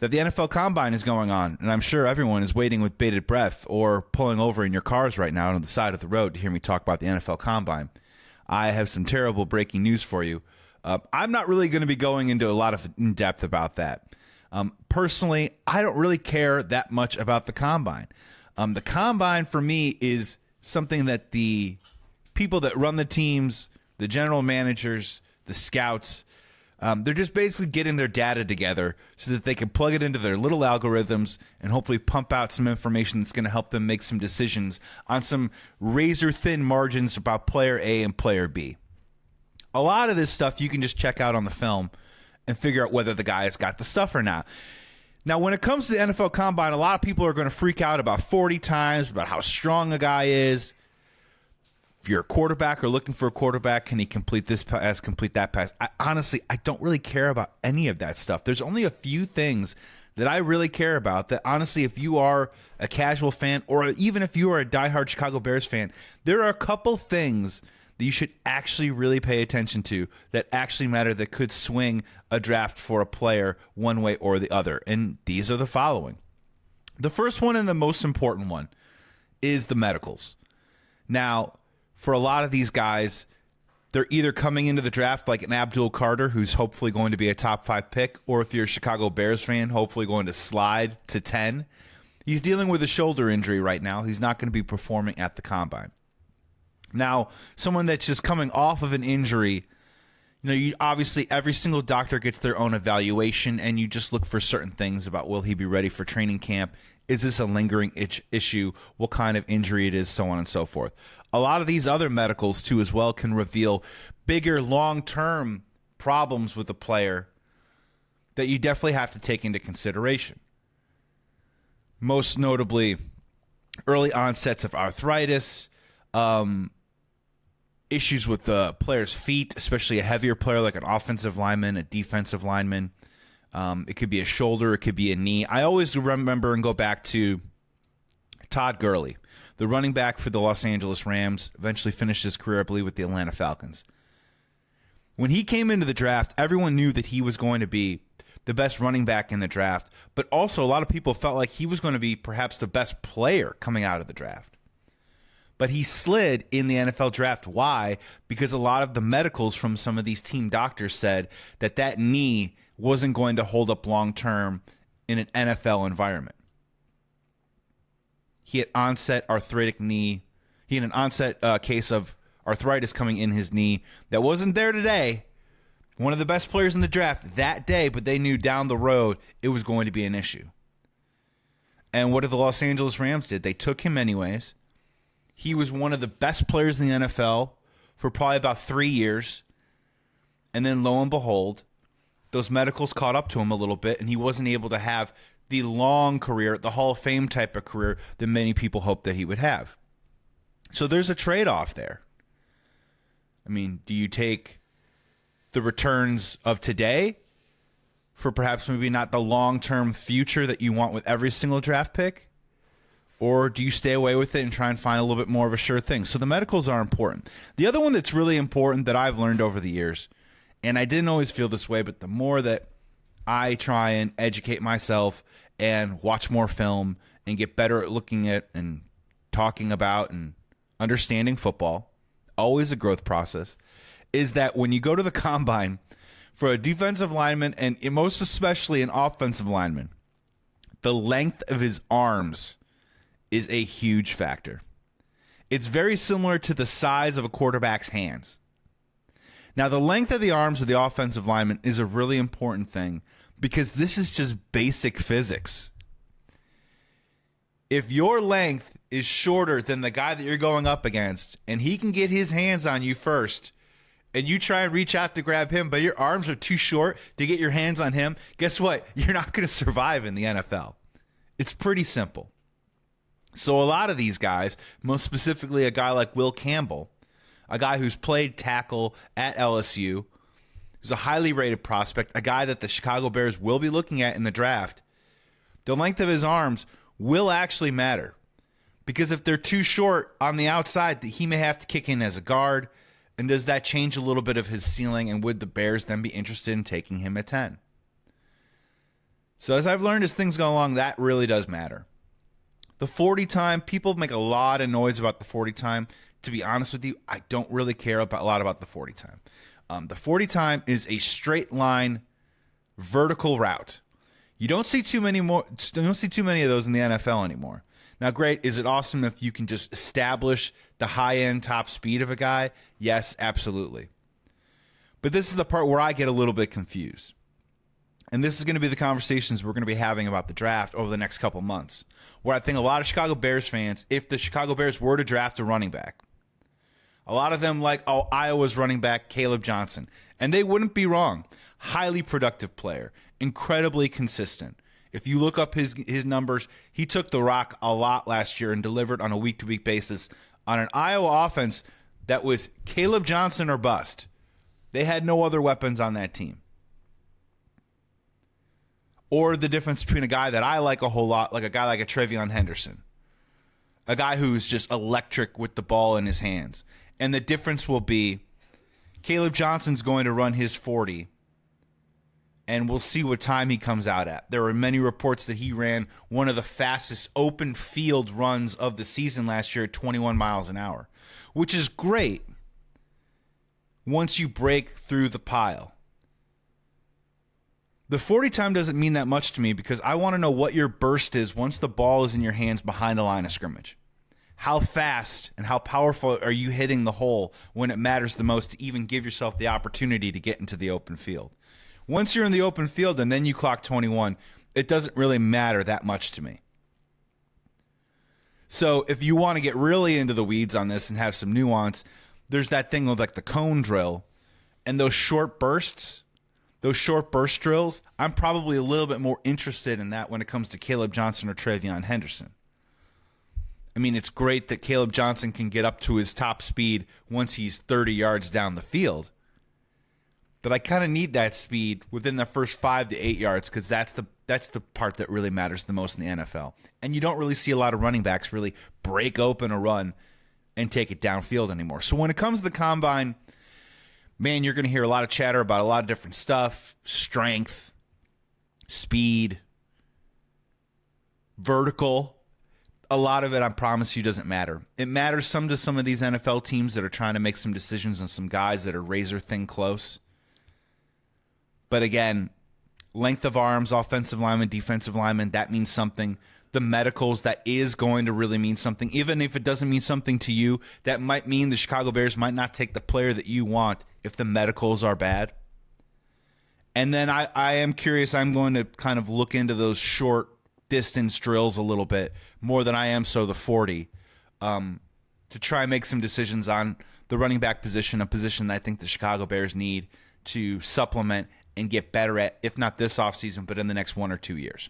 that the NFL Combine is going on, and I'm sure everyone is waiting with bated breath or pulling over in your cars right now on the side of the road to hear me talk about the NFL Combine. I have some terrible breaking news for you. I'm not really going to be going into a lot of in-depth about that. Personally, I don't really care that much about the Combine. The Combine, for me, is something that the people that run the teams, the general managers, the scouts, they're just basically getting their data together so that they can plug it into their little algorithms and hopefully pump out some information that's going to help them make some decisions on some razor-thin margins about player A and player B. A lot of this stuff you can just check out on the film and figure out whether the guy has got the stuff or not. Now, when it comes to the NFL Combine, a lot of people are going to freak out about 40 times, about how strong a guy is. If you're a quarterback or looking for a quarterback, can he complete this pass, complete that pass? Honestly, I don't really care about any of that stuff. There's only a few things that I really care about that, honestly, if you are a casual fan or even if you are a diehard Chicago Bears fan, there are a couple things that you should actually really pay attention to that actually matter, that could swing a draft for a player one way or the other. And these are the following. The first one and the most important one is the medicals. Now, for a lot of these guys, they're either coming into the draft like an Abdul Carter, who's hopefully going to be a top 5 pick, or if you're a Chicago Bears fan, hopefully going to slide to 10. He's dealing with a shoulder injury right now. He's not going to be performing at the Combine. Now, someone that's just coming off of an injury, you obviously every single doctor gets their own evaluation, and you just look for certain things about, will he be ready for training camp? Is this a lingering issue? What kind of injury it is, so on and so forth. A lot of these other medicals, too, as well, can reveal bigger long-term problems with the player that you definitely have to take into consideration. Most notably, early onsets of arthritis, issues with the player's feet, especially a heavier player like an offensive lineman, a defensive lineman. It could be a shoulder, it could be a knee. I always remember and go back to Todd Gurley, the running back for the Los Angeles Rams, eventually finished his career, I believe, with the Atlanta Falcons. When he came into the draft, everyone knew that he was going to be the best running back in the draft, but also a lot of people felt like he was going to be perhaps the best player coming out of the draft. But he slid in the NFL draft. Why? Because a lot of the medicals from some of these team doctors said that that knee wasn't going to hold up long-term in an NFL environment. He had onset arthritic knee. He had an onset case of arthritis coming in his knee that wasn't there today. One of the best players in the draft that day, but they knew down the road it was going to be an issue. And what did the Los Angeles Rams did? They took him anyways. He was one of the best players in the NFL for probably about 3 years. And then lo and behold, those medicals caught up to him a little bit, and he wasn't able to have the long career, the Hall of Fame type of career that many people hoped that he would have. So there's a trade-off there. I mean, do you take the returns of today for perhaps maybe not the long-term future that you want with every single draft pick? Or do you stay away with it and try and find a little bit more of a sure thing? So the medicals are important. The other one that's really important that I've learned over the years, and I didn't always feel this way, but the more that I try and educate myself and watch more film and get better at looking at and talking about and understanding football, always a growth process, is that when you go to the Combine for a defensive lineman and most especially an offensive lineman, the length of his arms is a huge factor. It's very similar to the size of a quarterback's hands. Now, the length of the arms of the offensive lineman is a really important thing because this is just basic physics. If your length is shorter than the guy that you're going up against and he can get his hands on you first and you try and reach out to grab him, but your arms are too short to get your hands on him, guess what? You're not going to survive in the NFL. It's pretty simple. So a lot of these guys, most specifically a guy like Will Campbell, a guy who's played tackle at LSU, who's a highly rated prospect, a guy that the Chicago Bears will be looking at in the draft, the length of his arms will actually matter. Because if they're too short on the outside, he may have to kick in as a guard. And does that change a little bit of his ceiling? And would the Bears then be interested in taking him at 10? So as I've learned as things go along, that really does matter. The 40 time, people make a lot of noise about the 40 time. To be honest with you, I don't really care a lot about the 40 time. The 40 time is a straight line vertical route. You don't see too many of those in the NFL anymore. Now, great. Is it awesome if you can just establish the high-end top speed of a guy? Yes, absolutely. But this is the part where I get a little bit confused. And this is going to be the conversations we're going to be having about the draft over the next couple months, where I think a lot of Chicago Bears fans, if the Chicago Bears were to draft a running back, a lot of them like, oh, Iowa's running back, Caleb Johnson. And they wouldn't be wrong. Highly productive player, incredibly consistent. If you look up his numbers, he took the rock a lot last year and delivered on a week-to-week basis on an Iowa offense that was Caleb Johnson or bust. They had no other weapons on that team. Or the difference between a guy that I like a whole lot, like a guy like a Trevion Henderson. A guy who's just electric with the ball in his hands. And the difference will be Caleb Johnson's going to run his 40, and we'll see what time he comes out at. There were many reports that he ran one of the fastest open field runs of the season last year at 21 miles an hour, which is great once you break through the pile. The 40 time doesn't mean that much to me because I want to know what your burst is once the ball is in your hands behind the line of scrimmage. How fast and how powerful are you hitting the hole when it matters the most to even give yourself the opportunity to get into the open field? Once you're in the open field and then you clock 21, it doesn't really matter that much to me. So if you want to get really into the weeds on this and have some nuance, there's that thing with like the cone drill and those short bursts. Those short burst drills, I'm probably a little bit more interested in that when it comes to Caleb Johnson or Trevion Henderson. I mean, it's great that Caleb Johnson can get up to his top speed once he's 30 yards down the field. But I kind of need that speed within the first 5 to 8 yards because that's the part that really matters the most in the NFL. And you don't really see a lot of running backs really break open a run and take it downfield anymore. So when it comes to the combine, man, you're going to hear a lot of chatter about a lot of different stuff, strength, speed, vertical. A lot of it, I promise you, doesn't matter. It matters some to some of these NFL teams that are trying to make some decisions on some guys that are razor thin close. But again, length of arms, offensive lineman, defensive lineman, that means something. The medicals, that is going to really mean something. Even if it doesn't mean something to you, that might mean the Chicago Bears might not take the player that you want if the medicals are bad. And then I am curious. I'm going to kind of look into those short distance drills a little bit more than I am so the 40 to try and make some decisions on the running back position, a position that I think the Chicago Bears need to supplement and get better at, if not this offseason, but in the next 1 or 2 years.